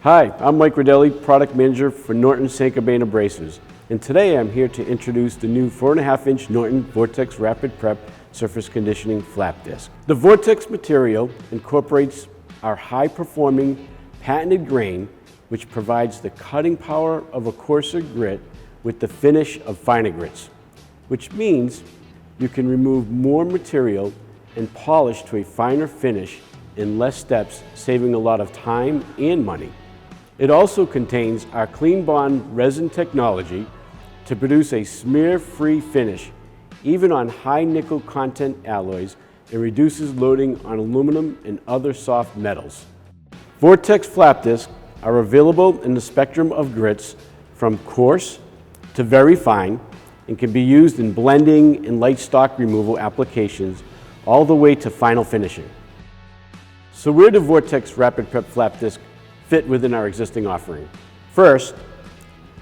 Hi, I'm Mike Rodelli, Product Manager for Norton Abrasives, and today I'm here to introduce the new 4.5-inch Norton Vortex Rapid Prep Surface Conditioning Flap Disc. The Vortex material incorporates our high-performing patented grain, which provides the cutting power of a coarser grit with the finish of finer grits, which means you can remove more material and polish to a finer finish in less steps, saving a lot of time and money. It also contains our Clean Bond resin technology to produce a smear-free finish, even on high nickel content alloys, and reduces loading on aluminum and other soft metals. Vortex flap discs are available in the spectrum of grits from coarse to very fine and can be used in blending and light stock removal applications all the way to final finishing. So where do Vortex Rapid Prep flap discs fit within our existing offering? First,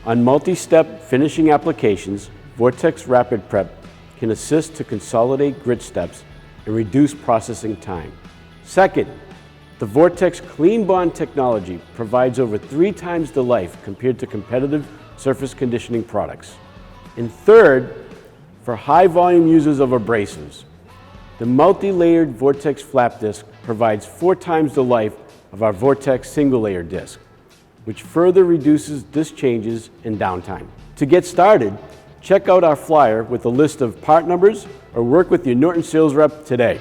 on multi-step finishing applications, Vortex Rapid Prep can assist to consolidate grit steps and reduce processing time. Second, the Vortex Clean Bond technology provides over 3 times the life compared to competitive surface conditioning products. And third, for high volume users of abrasives, the multi-layered Vortex flap disc provides 4 times the life of our Vortex single-layer disc, which further reduces disc changes and downtime. To get started, check out our flyer with a list of part numbers or work with your Norton sales rep today.